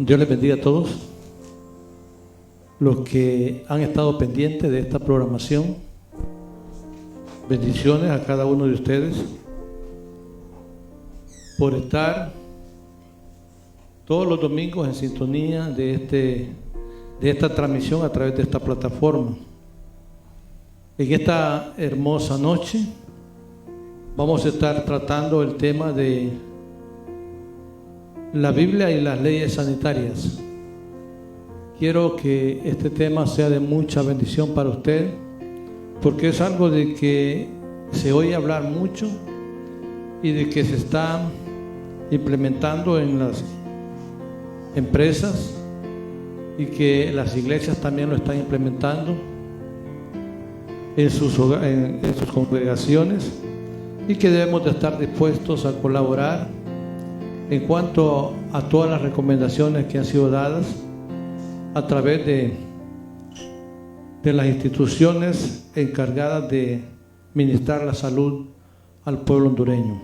Dios les bendiga a todos los que han estado pendientes de esta programación. Bendiciones a cada uno de ustedes por estar todos los domingos en sintonía de esta transmisión a través de esta plataforma. En esta hermosa noche vamos a estar tratando el tema de la Biblia y las leyes sanitarias. Quiero que este tema sea de mucha bendición para usted, porque es algo de que se oye hablar mucho y de que se está implementando en las empresas y que las iglesias también lo están implementando en sus congregaciones, y que debemos de estar dispuestos a colaborar en cuanto a todas las recomendaciones que han sido dadas a través de las instituciones encargadas de ministrar la salud al pueblo hondureño.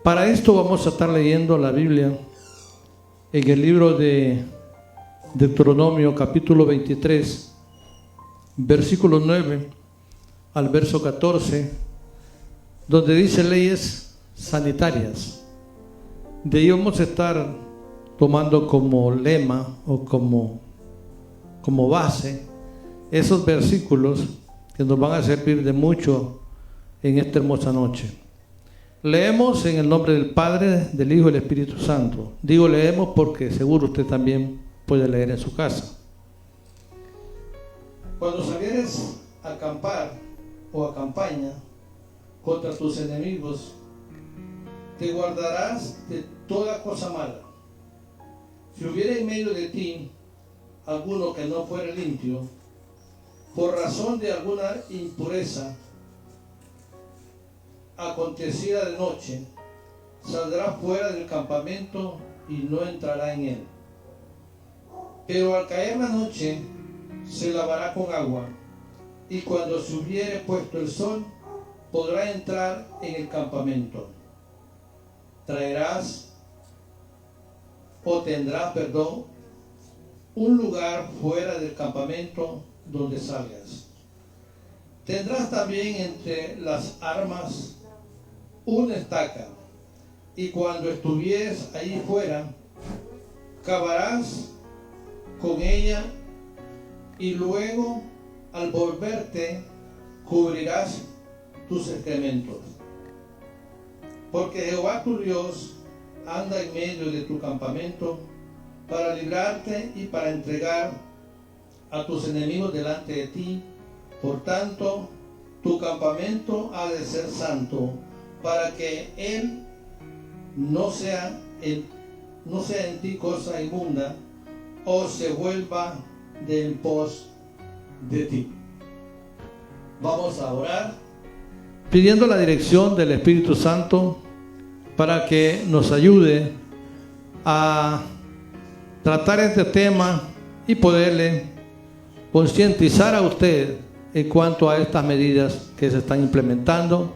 Para esto vamos a estar leyendo la Biblia en el libro de Deuteronomio capítulo 23, versículo 9 al verso 14, donde dice leyes sanitarias. De ahí vamos a estar tomando como lema o como base esos versículos que nos van a servir de mucho en esta hermosa noche. Leemos en el nombre del Padre, del Hijo y del Espíritu Santo. Digo leemos porque seguro usted también puede leer en su casa. Cuando salieres a acampar o a campaña contra tus enemigos, te guardarás de toda cosa mala. Si hubiera en medio de ti alguno que no fuera limpio, por razón de alguna impureza acontecida de noche, saldrá fuera del campamento y no entrará en él. Pero al caer la noche se lavará con agua, y cuando se hubiere puesto el sol, podrá entrar en el campamento. Tendrás un lugar fuera del campamento donde salgas. Tendrás también entre las armas una estaca, y cuando estuvieres allí fuera, cavarás con ella, y luego al volverte cubrirás tus excrementos. Porque Jehová tu Dios anda en medio de tu campamento para librarte y para entregar a tus enemigos delante de ti. Por tanto, tu campamento ha de ser santo, para que él no sea en ti cosa inmunda, o se vuelva de en pos de ti. Vamos a orar pidiendo la dirección del Espíritu Santo para que nos ayude a tratar este tema y poderle concientizar a usted en cuanto a estas medidas que se están implementando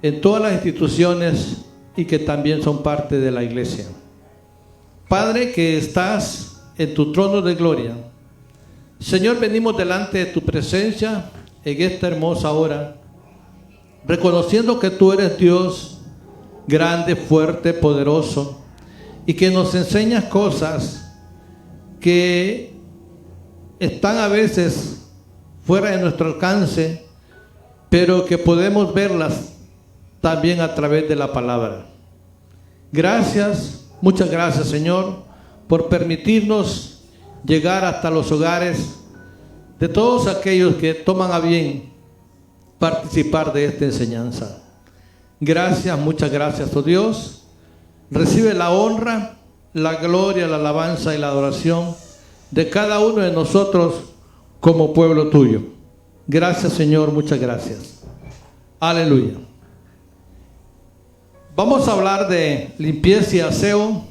en todas las instituciones y que también son parte de la iglesia. Padre, que estás en tu trono de gloria, Señor, venimos delante de tu presencia en esta hermosa hora, reconociendo que tú eres Dios grande, fuerte, poderoso, y que nos enseñas cosas que están a veces fuera de nuestro alcance, pero que podemos verlas también a través de la palabra. Gracias, muchas gracias, Señor, por permitirnos llegar hasta los hogares de todos aquellos que toman a bien participar de esta enseñanza. Gracias, muchas gracias, oh Dios. Recibe la honra, la gloria, la alabanza y la adoración de cada uno de nosotros como pueblo tuyo. Gracias, Señor, muchas gracias. Aleluya. Vamos a hablar de limpieza y aseo,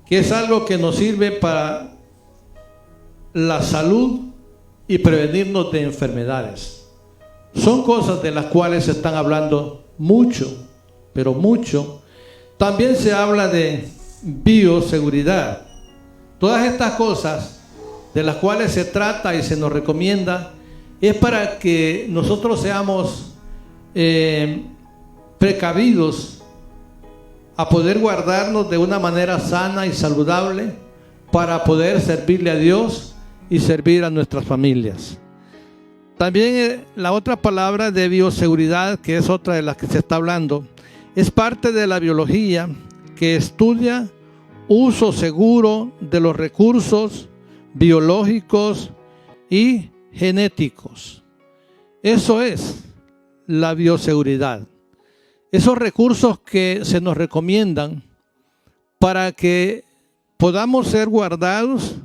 que es algo que nos sirve para la salud y prevenirnos de enfermedades. Son cosas de las cuales se están hablando mucho, pero mucho. También se habla de bioseguridad. Todas estas cosas de las cuales se trata y se nos recomienda es para que nosotros seamos precavidos a poder guardarnos de una manera sana y saludable para poder servirle a Dios y servir a nuestras familias. También la otra palabra de bioseguridad, que es otra de las que se está hablando, es parte de la biología que estudia uso seguro de los recursos biológicos y genéticos. Eso es la bioseguridad. Esos recursos que se nos recomiendan para que podamos ser guardados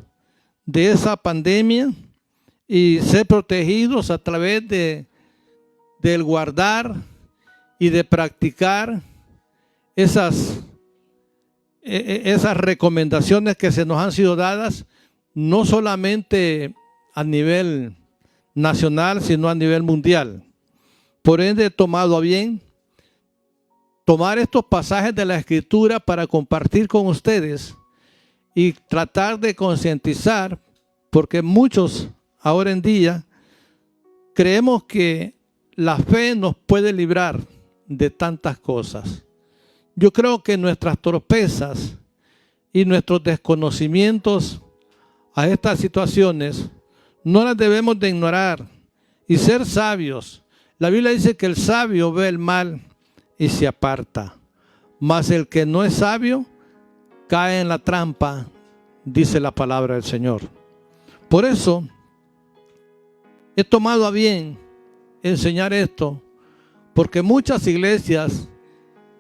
de esa pandemia y ser protegidos a través del guardar y de practicar esas recomendaciones que se nos han sido dadas, no solamente a nivel nacional, sino a nivel mundial. Por ende, he tomado a bien tomar estos pasajes de la Escritura para compartir con ustedes y tratar de concientizar, porque muchos ahora en día creemos que la fe nos puede librar de tantas cosas. Yo creo que nuestras torpezas y nuestros desconocimientos a estas situaciones no las debemos de ignorar y ser sabios. La Biblia dice que el sabio ve el mal y se aparta, mas el que no es sabio cae en la trampa, dice la palabra del Señor. Por eso he tomado a bien enseñar esto, porque muchas iglesias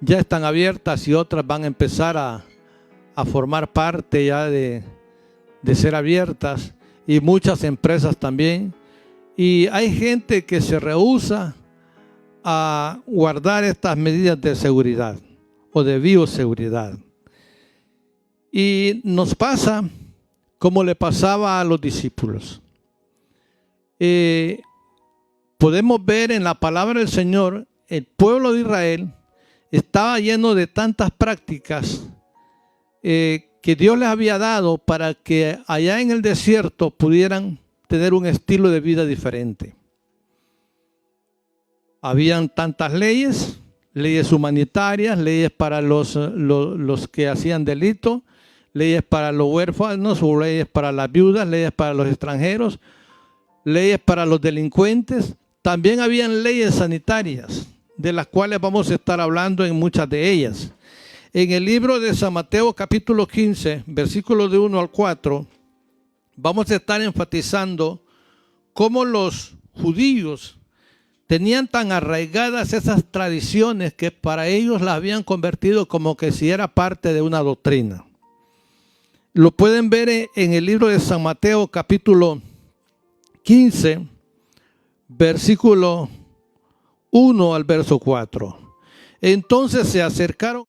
ya están abiertas y otras van a empezar a formar parte ya de ser abiertas, y muchas empresas también. Y hay gente que se rehúsa a guardar estas medidas de seguridad o de bioseguridad. Y nos pasa como le pasaba a los discípulos. Podemos ver en la palabra del Señor, el pueblo de Israel estaba lleno de tantas prácticas que Dios les había dado para que allá en el desierto pudieran tener un estilo de vida diferente. Habían tantas leyes, leyes humanitarias, leyes para los que hacían delito, leyes para los huérfanos, leyes para las viudas, leyes para los extranjeros, leyes para los delincuentes. También habían leyes sanitarias, de las cuales vamos a estar hablando en muchas de ellas. En el libro de San Mateo capítulo 15, versículos de 1 al 4, vamos a estar enfatizando cómo los judíos tenían tan arraigadas esas tradiciones que para ellos las habían convertido como que si era parte de una doctrina. Lo pueden ver en el libro de San Mateo capítulo 15, versículo 1 al verso 4. Entonces se acercaron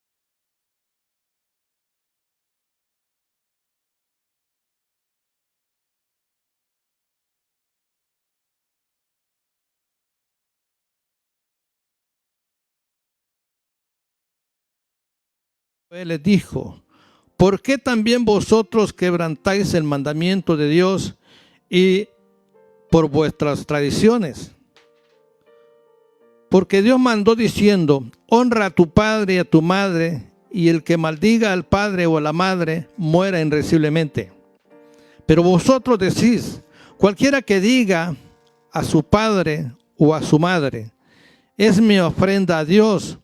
Él les dijo: ¿por qué también vosotros quebrantáis el mandamiento de Dios y por vuestras tradiciones? Porque Dios mandó diciendo: honra a tu padre y a tu madre, y el que maldiga al padre o a la madre muera irremisiblemente. Pero vosotros decís: cualquiera que diga a su padre o a su madre, es mi ofrenda a Dios,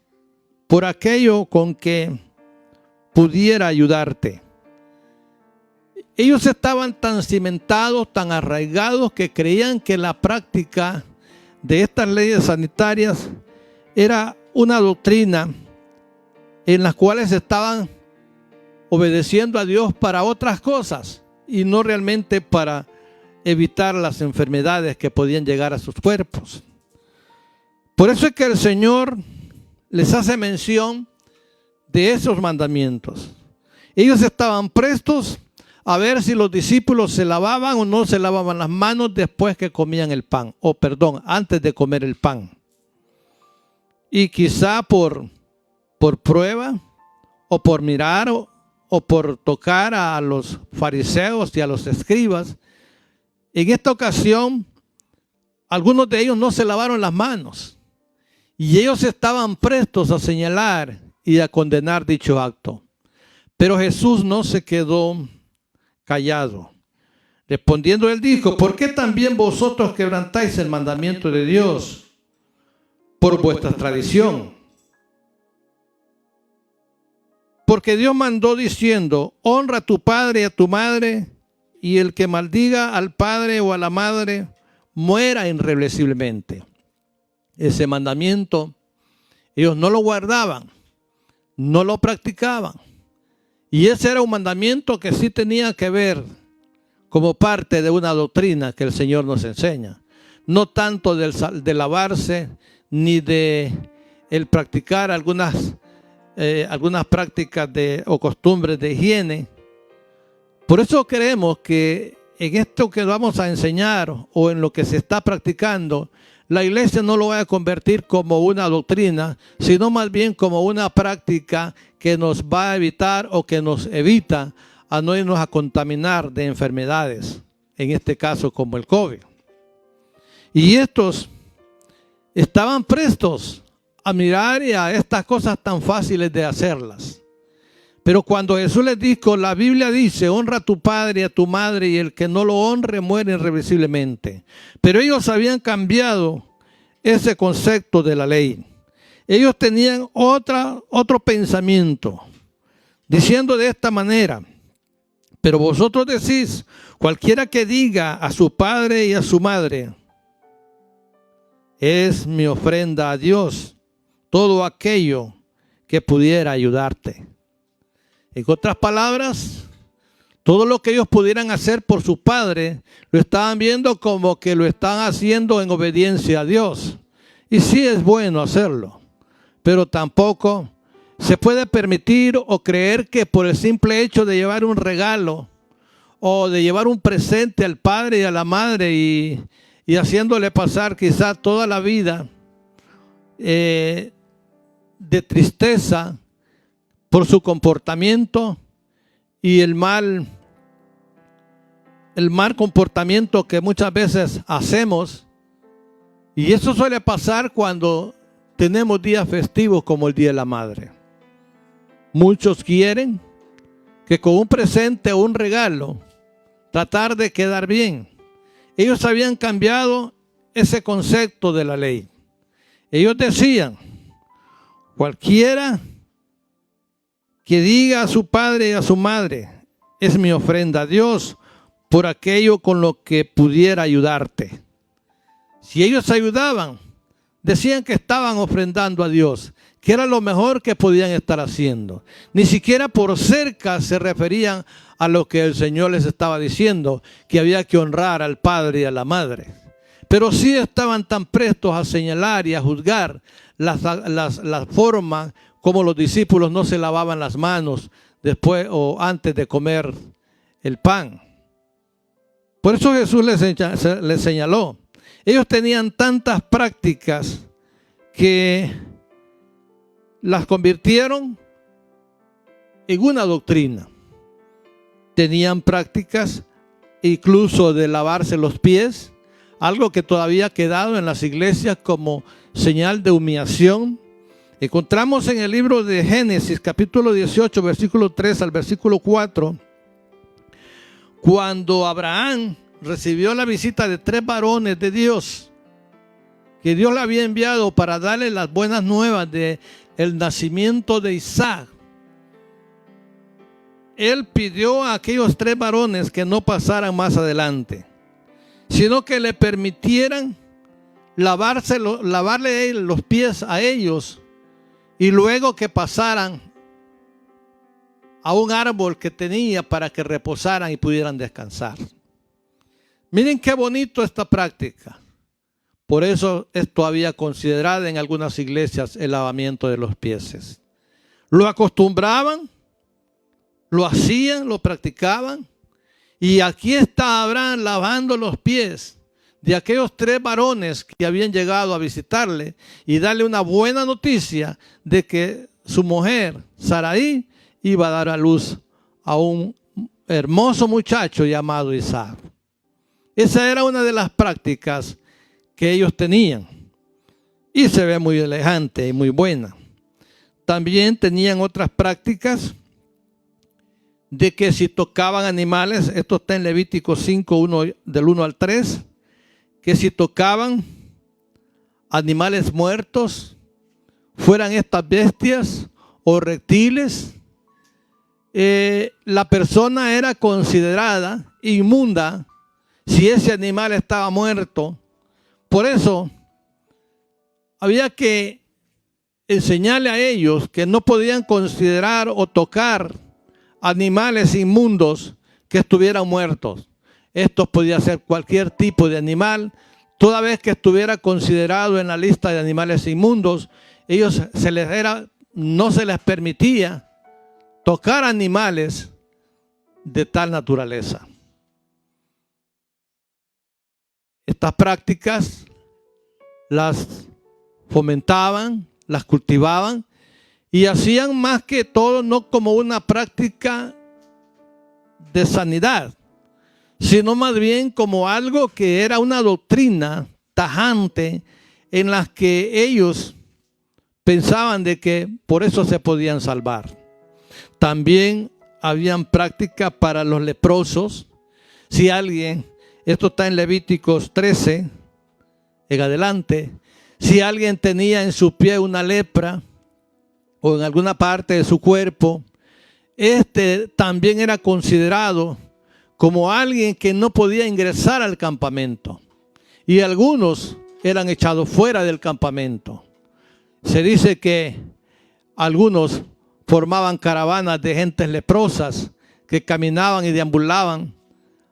por aquello con que pudiera ayudarte. Ellos estaban tan cimentados, tan arraigados, que creían que la práctica de estas leyes sanitarias era una doctrina en las cuales estaban obedeciendo a Dios para otras cosas y no realmente para evitar las enfermedades que podían llegar a sus cuerpos. Por eso es que el Señor les hace mención de esos mandamientos. Ellos estaban prestos a ver si los discípulos se lavaban o no se lavaban las manos después que comían el pan, antes de comer el pan. Y quizá por prueba o por mirar o por tocar a los fariseos y a los escribas. En esta ocasión, algunos de ellos no se lavaron las manos y ellos estaban prestos a señalar y a condenar dicho acto. Pero Jesús no se quedó callado. Respondiendo él dijo: ¿por qué también vosotros quebrantáis el mandamiento de Dios por vuestra tradición? Porque Dios mandó diciendo: honra a tu padre y a tu madre, y el que maldiga al padre o a la madre muera irreversiblemente. Ese mandamiento ellos no lo guardaban, no lo practicaban. Y ese era un mandamiento que sí tenía que ver como parte de una doctrina que el Señor nos enseña. No tanto de lavarse, ni de el practicar algunas prácticas o costumbres de higiene. Por eso creemos que en esto que vamos a enseñar o en lo que se está practicando, la iglesia no lo va a convertir como una doctrina, sino más bien como una práctica que nos va a evitar o que nos evita a no irnos a contaminar de enfermedades, en este caso como el COVID. Y estos estaban prestos a mirar a estas cosas tan fáciles de hacerlas. Pero cuando Jesús les dijo, la Biblia dice: honra a tu padre y a tu madre, y el que no lo honre muere irreversiblemente. Pero ellos habían cambiado ese concepto de la ley. Ellos tenían otro pensamiento, diciendo de esta manera: pero vosotros decís, cualquiera que diga a su padre y a su madre, es mi ofrenda a Dios, todo aquello que pudiera ayudarte. En otras palabras, todo lo que ellos pudieran hacer por su padre, lo estaban viendo como que lo están haciendo en obediencia a Dios. Y sí es bueno hacerlo, pero tampoco se puede permitir o creer que por el simple hecho de llevar un regalo o de llevar un presente al padre y a la madre y haciéndole pasar quizás toda la vida de tristeza por su comportamiento y el mal comportamiento que muchas veces hacemos. Y eso suele pasar cuando tenemos días festivos como el Día de la Madre. Muchos quieren que con un presente o un regalo tratar de quedar bien. Ellos habían cambiado ese concepto de la ley. Ellos decían: cualquiera que diga a su padre y a su madre, es mi ofrenda a Dios por aquello con lo que pudiera ayudarte. Si ellos ayudaban, decían que estaban ofrendando a Dios, que era lo mejor que podían estar haciendo. Ni siquiera por cerca se referían a lo que el Señor les estaba diciendo, que había que honrar al padre y a la madre. Pero sí estaban tan prestos a señalar y a juzgar la forma como los discípulos no se lavaban las manos después o antes de comer el pan. Por eso Jesús les señaló. Ellos tenían tantas prácticas que las convirtieron en una doctrina. Tenían prácticas incluso de lavarse los pies, algo que todavía ha quedado en las iglesias como señal de humillación. Encontramos en el libro de Génesis, capítulo 18, versículo 3 al versículo 4, cuando Abraham recibió la visita de 3 varones de Dios, que Dios le había enviado para darle las buenas nuevas de el nacimiento de Isaac. Él pidió a aquellos 3 varones que no pasaran más adelante, sino que le permitieran lavarle los pies a ellos y luego que pasaran a un árbol que tenía para que reposaran y pudieran descansar. Miren qué bonito esta práctica. Por eso es todavía considerada en algunas iglesias el lavamiento de los pies. Lo acostumbraban, lo hacían, lo practicaban. Y aquí está Abraham lavando los pies de aquellos 3 varones que habían llegado a visitarle y darle una buena noticia de que su mujer, Sarai, iba a dar a luz a un hermoso muchacho llamado Isaac. Esa era una de las prácticas que ellos tenían y se ve muy elegante y muy buena. También tenían otras prácticas de que si tocaban animales, esto está en Levítico 5, del 1 al 3, que si tocaban animales muertos, fueran estas bestias o reptiles, la persona era considerada inmunda si ese animal estaba muerto. Por eso había que enseñarle a ellos que no podían considerar o tocar animales inmundos que estuvieran muertos. Esto podía ser cualquier tipo de animal, toda vez que estuviera considerado en la lista de animales inmundos. Ellos no se les permitía tocar animales de tal naturaleza. Estas prácticas las fomentaban, las cultivaban y hacían más que todo no como una práctica de sanidad, sino más bien como algo que era una doctrina tajante en la que ellos pensaban de que por eso se podían salvar. También habían prácticas para los leprosos. Si alguien, esto está en Levíticos 13, en adelante, si alguien tenía en su pie una lepra o en alguna parte de su cuerpo, este también era considerado como alguien que no podía ingresar al campamento. Y algunos eran echados fuera del campamento. Se dice que algunos formaban caravanas de gentes leprosas que caminaban y deambulaban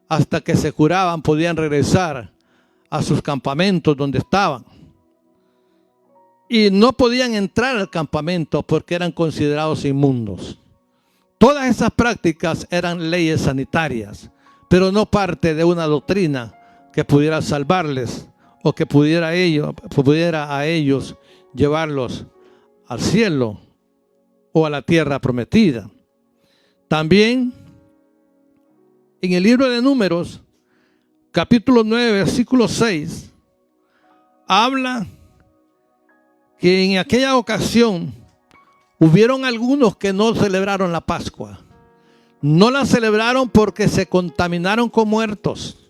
hasta que se curaban, podían regresar a sus campamentos donde estaban. Y no podían entrar al campamento porque eran considerados inmundos. Todas esas prácticas eran leyes sanitarias, pero no parte de una doctrina que pudiera salvarles o que pudiera a ellos llevarlos al cielo o a la tierra prometida. También en el libro de Números, capítulo 9, versículo 6, habla que en aquella ocasión hubieron algunos que no celebraron la Pascua. No la celebraron porque se contaminaron con muertos.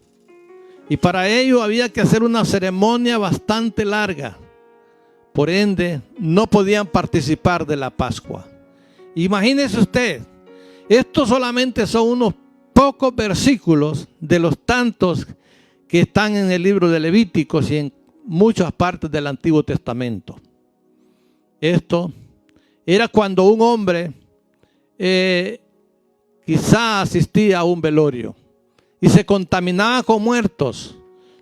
Y para ello había que hacer una ceremonia bastante larga. Por ende, no podían participar de la Pascua. Imagínese usted, estos solamente son unos pocos versículos de los tantos que están en el libro de Levíticos y en muchas partes del Antiguo Testamento. Esto era cuando un hombre quizá asistía a un velorio y se contaminaba con muertos.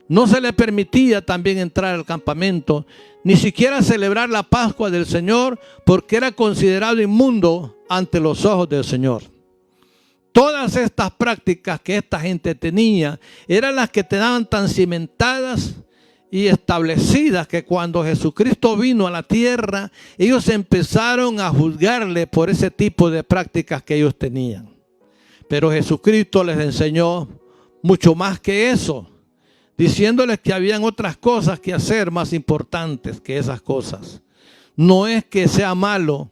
No se le permitía también entrar al campamento, ni siquiera celebrar la Pascua del Señor, porque era considerado inmundo ante los ojos del Señor. Todas estas prácticas que esta gente tenía eran las que quedaban tan cimentadas y establecidas que cuando Jesucristo vino a la tierra, ellos empezaron a juzgarle por ese tipo de prácticas que ellos tenían. Pero Jesucristo les enseñó mucho más que eso, diciéndoles que habían otras cosas que hacer más importantes que esas cosas. No es que sea malo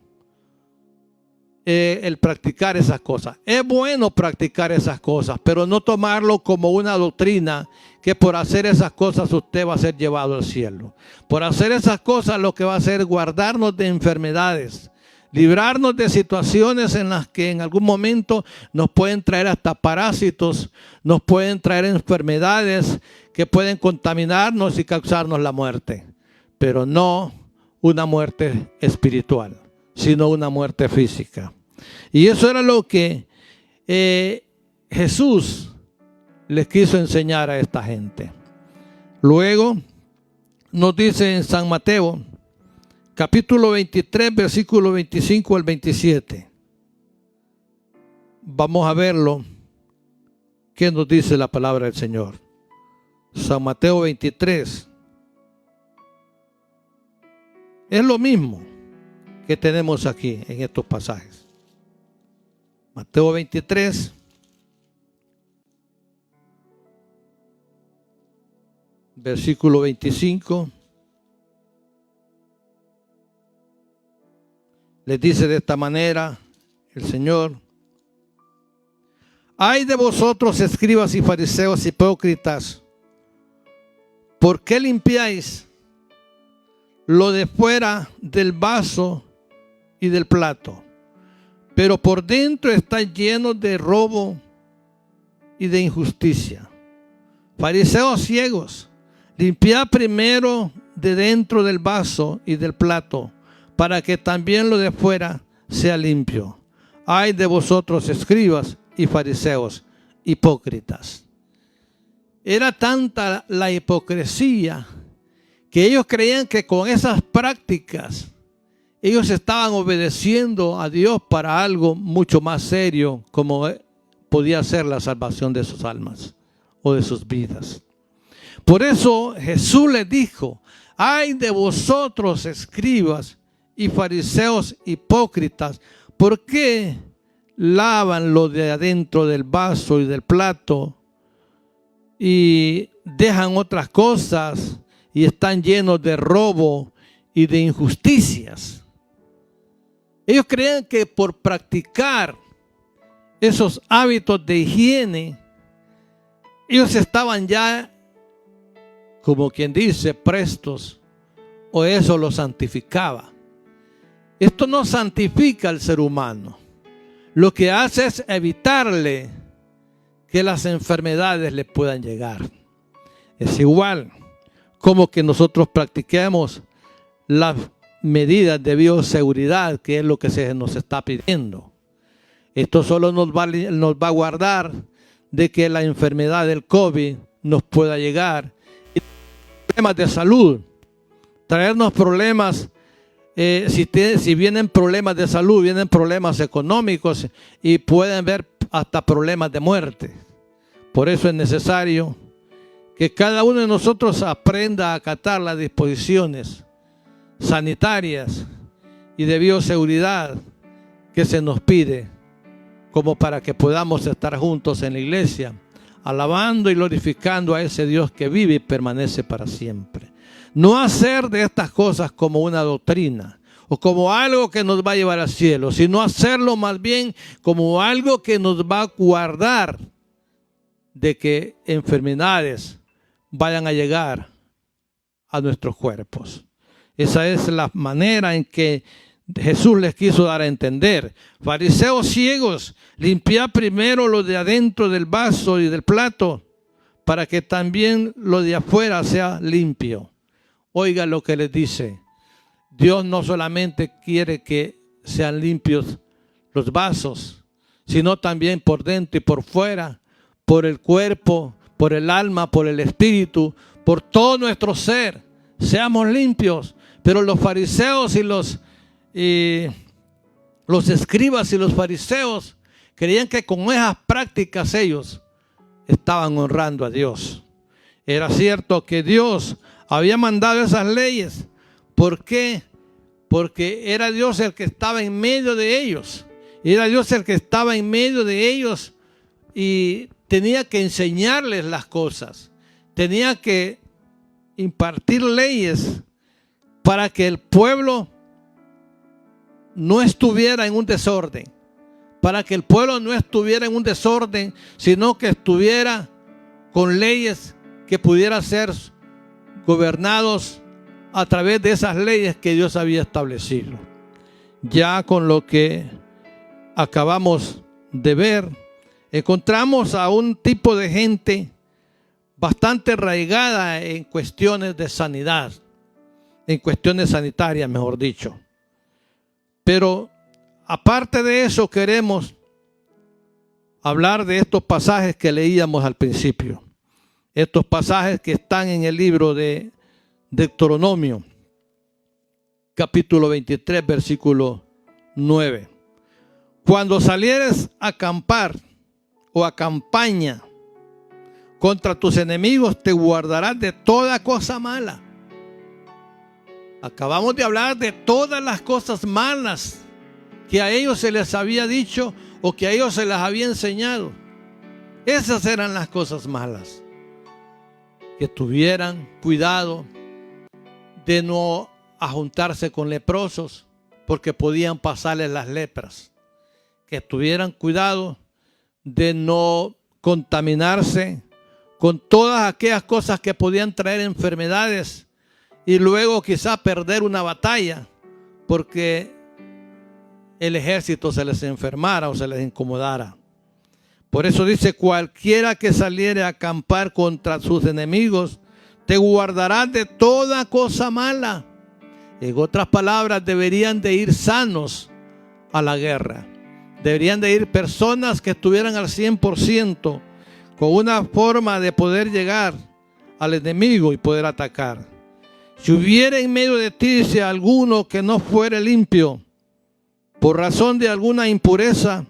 el practicar esas cosas. Es bueno practicar esas cosas, pero no tomarlo como una doctrina que por hacer esas cosas usted va a ser llevado al cielo. Por hacer esas cosas lo que va a hacer es guardarnos de enfermedades, librarnos de situaciones en las que en algún momento nos pueden traer hasta parásitos, nos pueden traer enfermedades que pueden contaminarnos y causarnos la muerte. Pero no una muerte espiritual, sino una muerte física. Y eso era lo que Jesús les quiso enseñar a esta gente. Luego nos dice en San Mateo, capítulo 23, versículo 25 al 27. Vamos a verlo. ¿Qué nos dice la palabra del Señor? San Mateo 23. Es lo mismo que tenemos aquí en estos pasajes. Mateo 23, versículo 25. Les dice de esta manera el Señor: ay de vosotros, escribas y fariseos hipócritas, ¿por qué limpiáis lo de fuera del vaso y del plato, pero por dentro estáis llenos de robo y de injusticia? Fariseos ciegos, limpiad primero de dentro del vaso y del plato, para que también lo de fuera sea limpio. Ay de vosotros, escribas y fariseos hipócritas. Era tanta la hipocresía que ellos creían que con esas prácticas ellos estaban obedeciendo a Dios para algo mucho más serio, como podía ser la salvación de sus almas o de sus vidas. Por eso Jesús les dijo: ay de vosotros, escribas y fariseos hipócritas, ¿por qué lavan lo de adentro del vaso y del plato y dejan otras cosas y están llenos de robo y de injusticias? Ellos creían que por practicar esos hábitos de higiene, ellos estaban ya, como quien dice, prestos, o eso los santificaba. Esto no santifica al ser humano. Lo que hace es evitarle que las enfermedades le puedan llegar. Es igual como que nosotros practiquemos las medidas de bioseguridad, que es lo que se nos está pidiendo. Esto solo nos va a guardar de que la enfermedad del COVID nos pueda llegar. Y problemas de salud, traernos problemas. Si vienen problemas de salud, vienen problemas económicos y pueden haber hasta problemas de muerte. Por eso es necesario que cada uno de nosotros aprenda a acatar las disposiciones sanitarias y de bioseguridad que se nos pide, como para que podamos estar juntos en la iglesia, alabando y glorificando a ese Dios que vive y permanece para siempre. No hacer de estas cosas como una doctrina o como algo que nos va a llevar al cielo, sino hacerlo más bien como algo que nos va a guardar de que enfermedades vayan a llegar a nuestros cuerpos. Esa es la manera en que Jesús les quiso dar a entender. Fariseos ciegos, limpiad primero lo de adentro del vaso y del plato, para que también lo de afuera sea limpio. Oiga lo que les dice. Dios no solamente quiere que sean limpios los vasos, sino también por dentro y por fuera, por el cuerpo, por el alma, por el espíritu, por todo nuestro ser. Seamos limpios. Pero los fariseos y los escribas y los fariseos creían que con esas prácticas ellos estaban honrando a Dios. Era cierto que Dios había mandado esas leyes. ¿Por qué? Porque era Dios el que estaba en medio de ellos. Era Dios el que estaba en medio de ellos y tenía que enseñarles las cosas. Tenía que impartir leyes para que el pueblo no estuviera en un desorden. Para que el pueblo no estuviera en un desorden, sino que estuviera con leyes que pudieran ser gobernados a través de esas leyes que Dios había establecido. Ya con lo que acabamos de ver, encontramos a un tipo de gente bastante arraigada en cuestiones de sanidad, en cuestiones sanitarias, mejor dicho. Pero aparte de eso, queremos hablar de estos pasajes que leíamos al principio. Estos pasajes que están en el libro de Deuteronomio, capítulo 23, versículo 9. Cuando salieres a acampar o a campaña contra tus enemigos, te guardarás de toda cosa mala. Acabamos de hablar de todas las cosas malas que a ellos se les había dicho o que a ellos se les había enseñado. Esas eran las cosas malas. Que tuvieran cuidado de no juntarse con leprosos, porque podían pasarles las lepras. Que tuvieran cuidado de no contaminarse con todas aquellas cosas que podían traer enfermedades y luego quizá perder una batalla porque el ejército se les enfermara o se les incomodara. Por eso dice: cualquiera que saliere a acampar contra sus enemigos, te guardarás de toda cosa mala. En otras palabras, deberían de ir sanos a la guerra. Deberían de ir personas que estuvieran al 100%, con una forma de poder llegar al enemigo y poder atacar. Si hubiera en medio de ti, dice, alguno que no fuere limpio, por razón de alguna impureza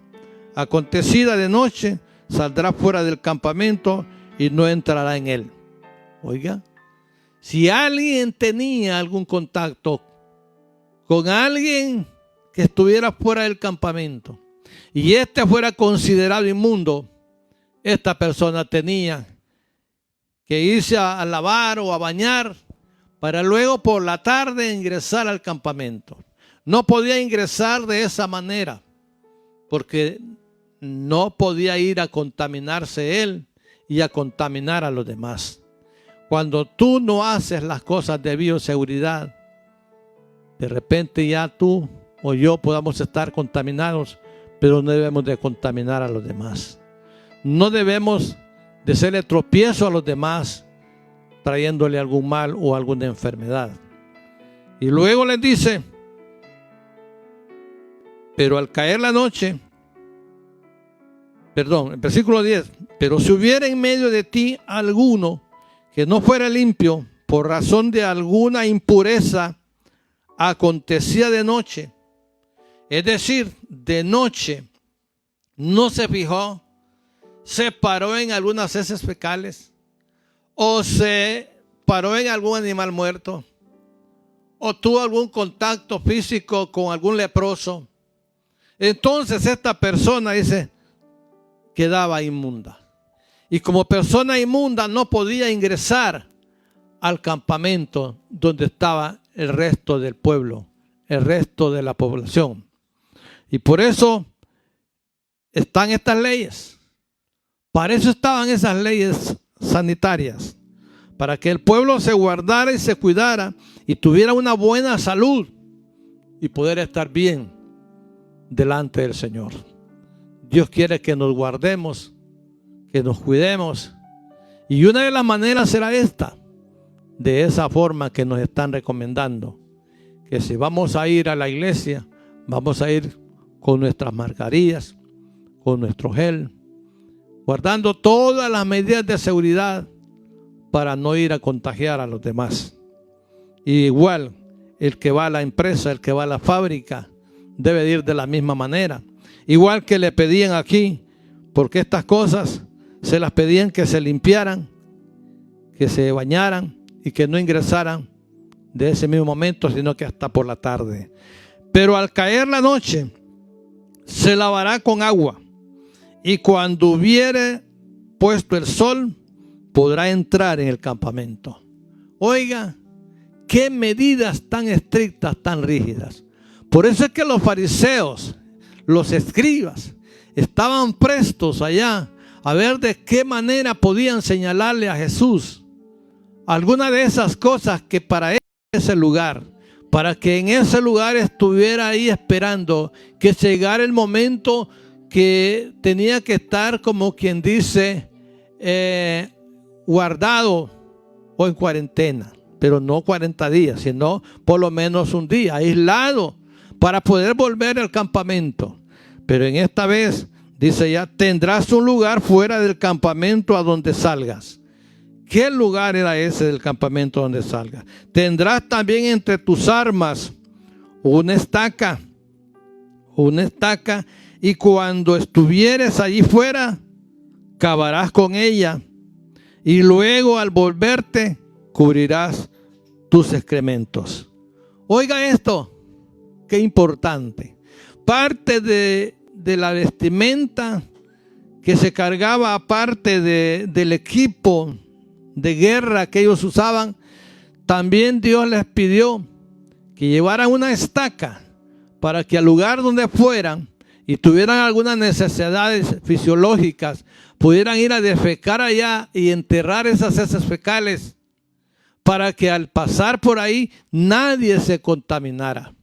acontecida de noche, saldrá fuera del campamento y no entrará en él. Oiga, si alguien tenía algún contacto con alguien que estuviera fuera del campamento y este fuera considerado inmundo, esta persona tenía que irse a lavar o a bañar para luego por la tarde ingresar al campamento. No podía ingresar de esa manera porque no podía ir a contaminarse él y a contaminar a los demás. Cuando tú no haces las cosas de bioseguridad, de repente ya tú o yo podamos estar contaminados, pero no debemos de contaminar a los demás. No debemos de serle tropiezo a los demás, trayéndole algún mal o alguna enfermedad. Y luego les dice: pero al caer la noche, el versículo 10, pero si hubiera en medio de ti alguno que no fuera limpio por razón de alguna impureza acontecía de noche, es decir, de noche, no se fijó, se paró en algunas heces fecales, o se paró en algún animal muerto, o tuvo algún contacto físico con algún leproso, entonces esta persona, dice, quedaba inmunda. Y como persona inmunda no podía ingresar al campamento donde estaba el resto del pueblo, el resto de la población. Y por eso están estas leyes. Para eso estaban esas leyes sanitarias, para que el pueblo se guardara y se cuidara y tuviera una buena salud y poder estar bien delante del Señor. Dios quiere que nos guardemos, que nos cuidemos, y una de las maneras será esta, de esa forma que nos están recomendando, que si vamos a ir a la iglesia, vamos a ir con nuestras mascarillas, con nuestro gel, guardando todas las medidas de seguridad para no ir a contagiar a los demás. Y igual, el que va a la empresa, el que va a la fábrica, debe ir de la misma manera. Igual que le pedían aquí, porque estas cosas se las pedían que se limpiaran, que se bañaran y que no ingresaran de ese mismo momento, sino que hasta por la tarde. Pero al caer la noche, se lavará con agua, y cuando hubiere puesto el sol, podrá entrar en el campamento. Oiga, qué medidas tan estrictas, tan rígidas. Por eso es que los fariseos, los escribas, estaban prestos allá a ver de qué manera podían señalarle a Jesús alguna de esas cosas que para ese lugar, para que en ese lugar estuviera ahí esperando que llegara el momento que tenía que estar, como quien dice, guardado o en cuarentena, pero no 40 días, sino por lo menos un día, aislado, para poder volver al campamento. Pero en esta vez, dice ya, tendrás un lugar fuera del campamento a donde salgas. ¿Qué lugar era ese del campamento donde salgas? Tendrás también entre tus armas una estaca, y cuando estuvieres allí fuera, cavarás con ella, y luego al volverte, cubrirás tus excrementos. Oiga esto, qué importante. Parte de de la vestimenta que se cargaba aparte del equipo de guerra que ellos usaban, también Dios les pidió que llevaran una estaca para que al lugar donde fueran y tuvieran algunas necesidades fisiológicas, pudieran ir a defecar allá y enterrar esas heces fecales, para que al pasar por ahí nadie se contaminara.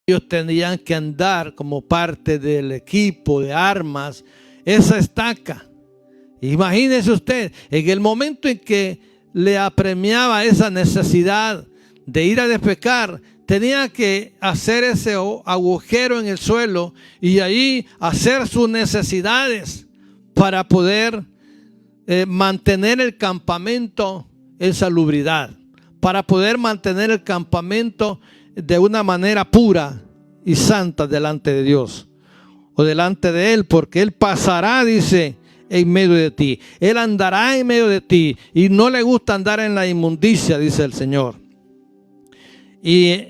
Ellos tenían que andar como parte del equipo de armas esa estaca. Imagínese usted, en el momento en que le apremiaba esa necesidad de ir a defecar, tenía que hacer ese agujero en el suelo y ahí hacer sus necesidades para poder mantener el campamento en salubridad, para poder mantener el campamento de una manera pura y santa delante de Dios o delante de Él, porque Él pasará, dice, en medio de ti. Él andará en medio de ti y no le gusta andar en la inmundicia, dice el Señor. Y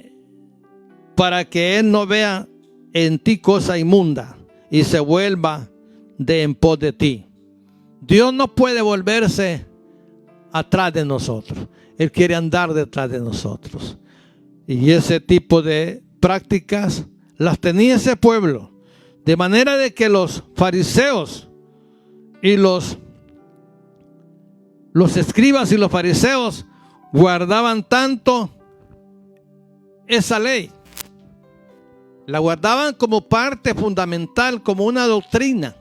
para que Él no vea en ti cosa inmunda y se vuelva de en pos de ti. Dios no puede volverse atrás de nosotros. Él quiere andar detrás de nosotros. Y ese tipo de prácticas las tenía ese pueblo. De manera de que los fariseos y los escribas y los fariseos guardaban tanto esa ley. La guardaban como parte fundamental, como una doctrina.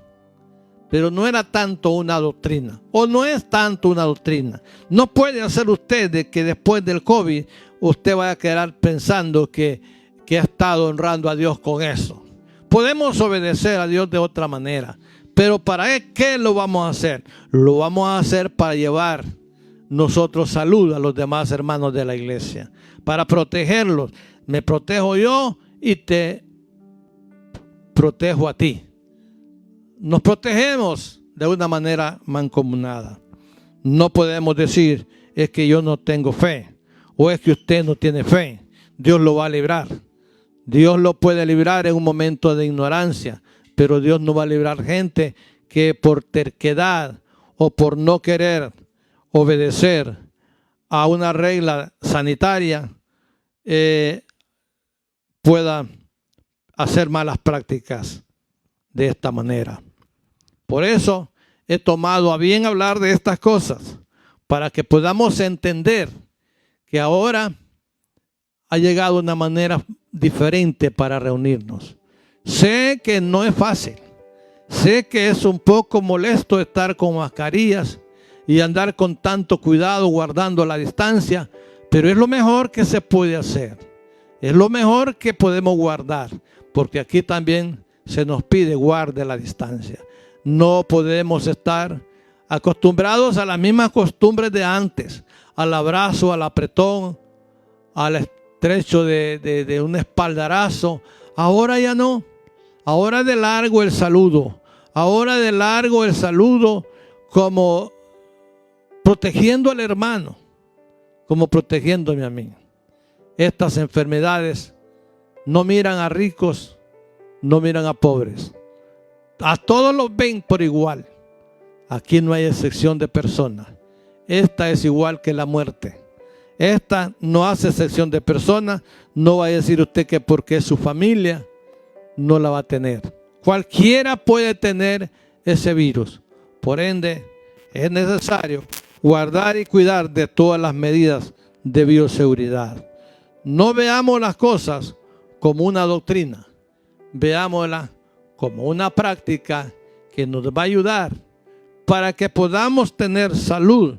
Pero no era tanto una doctrina, o no es tanto una doctrina. No puede hacer usted de que después del COVID usted vaya a quedar pensando que ha estado honrando a Dios con eso. Podemos obedecer a Dios de otra manera, pero ¿para qué lo vamos a hacer? Lo vamos a hacer para llevar nosotros salud a los demás hermanos de la iglesia, para protegerlos. Me protejo yo y te protejo a ti. Nos protegemos de una manera mancomunada. No podemos decir, es que yo no tengo fe, o es que usted no tiene fe. Dios lo va a librar. Dios lo puede librar en un momento de ignorancia, pero Dios no va a librar gente que por terquedad o por no querer obedecer a una regla sanitaria pueda hacer malas prácticas de esta manera. Por eso he tomado a bien hablar de estas cosas, para que podamos entender que ahora ha llegado una manera diferente para reunirnos. Sé que no es fácil, sé que es un poco molesto estar con mascarillas y andar con tanto cuidado guardando la distancia, pero es lo mejor que se puede hacer, es lo mejor que podemos guardar, porque aquí también se nos pide guarde la distancia. No podemos estar acostumbrados a las mismas costumbres de antes, al abrazo, al apretón, al estrecho de un espaldarazo. Ahora ya no. Ahora de largo el saludo. Ahora de largo el saludo, como protegiendo al hermano, como protegiéndome a mí. Estas enfermedades no miran a ricos, no miran a pobres. A todos los ven por igual. Aquí no hay excepción de personas. Esta es igual que la muerte. Esta no hace excepción de personas. No va a decir usted que porque es su familia no la va a tener. Cualquiera puede tener ese virus. Por ende, es necesario guardar y cuidar de todas las medidas de bioseguridad. No veamos las cosas como una doctrina. Veámosla como una práctica que nos va a ayudar para que podamos tener salud,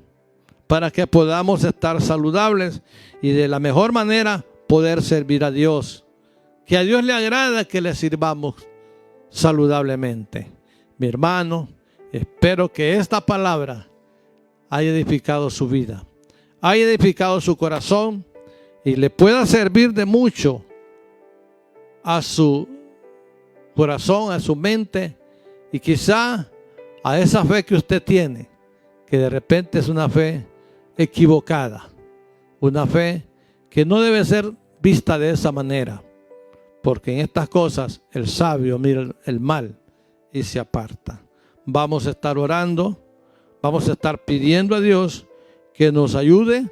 para que podamos estar saludables y de la mejor manera poder servir a Dios. Que a Dios le agrada que le sirvamos saludablemente. Mi hermano, espero que esta palabra haya edificado su vida, haya edificado su corazón y le pueda servir de mucho a su corazón, a su mente y quizá a esa fe que usted tiene, que de repente es una fe equivocada, una fe que no debe ser vista de esa manera, porque en estas cosas el sabio mira el mal y se aparta. Vamos a estar orando, vamos a estar pidiendo a Dios que nos ayude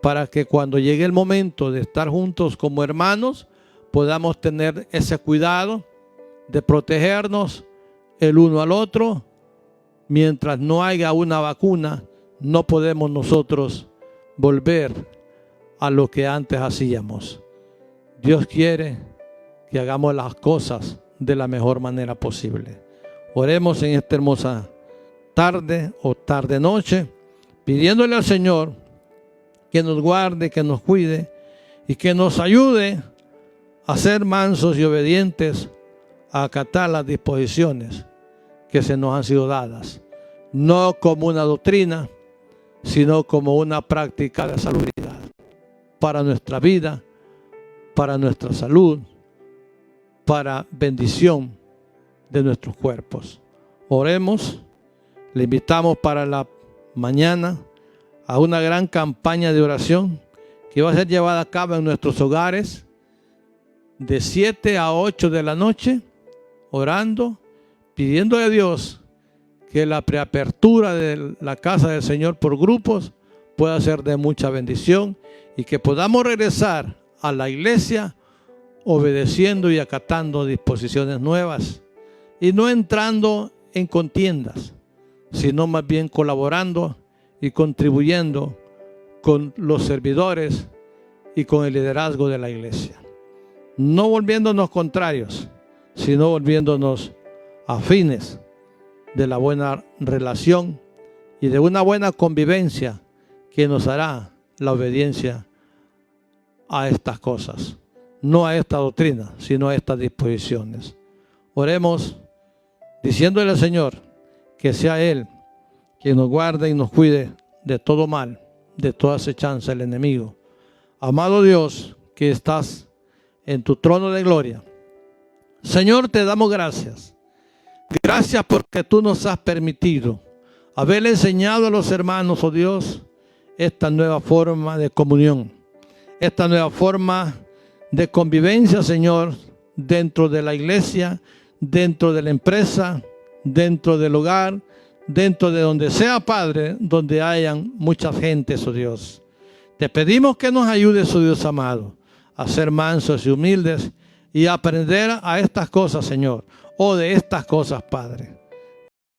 para que cuando llegue el momento de estar juntos como hermanos, podamos tener ese cuidado de protegernos el uno al otro. Mientras no haya una vacuna, no podemos nosotros volver a lo que antes hacíamos. Dios quiere que hagamos las cosas de la mejor manera posible. Oremos en esta hermosa tarde o tarde-noche, pidiéndole al Señor que nos guarde, que nos cuide y que nos ayude a ser mansos y obedientes, a acatar las disposiciones que se nos han sido dadas, no como una doctrina, sino como una práctica de salubridad para nuestra vida, para nuestra salud, para bendición de nuestros cuerpos. Oremos, le invitamos para la mañana a una gran campaña de oración que va a ser llevada a cabo en nuestros hogares de 7 a 8 de la noche, orando, pidiendo a Dios que la preapertura de la casa del Señor por grupos pueda ser de mucha bendición y que podamos regresar a la iglesia obedeciendo y acatando disposiciones nuevas y no entrando en contiendas, sino más bien colaborando y contribuyendo con los servidores y con el liderazgo de la iglesia. No volviéndonos contrarios, sino volviéndonos afines de la buena relación y de una buena convivencia que nos hará la obediencia a estas cosas, no a esta doctrina, sino a estas disposiciones. Oremos diciéndole al Señor que sea Él quien nos guarde y nos cuide de todo mal, de toda acechanza del enemigo. Amado Dios, que estás en tu trono de gloria, Señor, te damos gracias. Gracias porque tú nos has permitido haber enseñado a los hermanos, oh Dios, esta nueva forma de comunión, esta nueva forma de convivencia, Señor, dentro de la iglesia, dentro de la empresa, dentro del hogar, dentro de donde sea, Padre, donde hayan muchas gentes, oh Dios. Te pedimos que nos ayudes, oh Dios amado, a ser mansos y humildes y a aprender a estas cosas, Señor, o de estas cosas, Padre.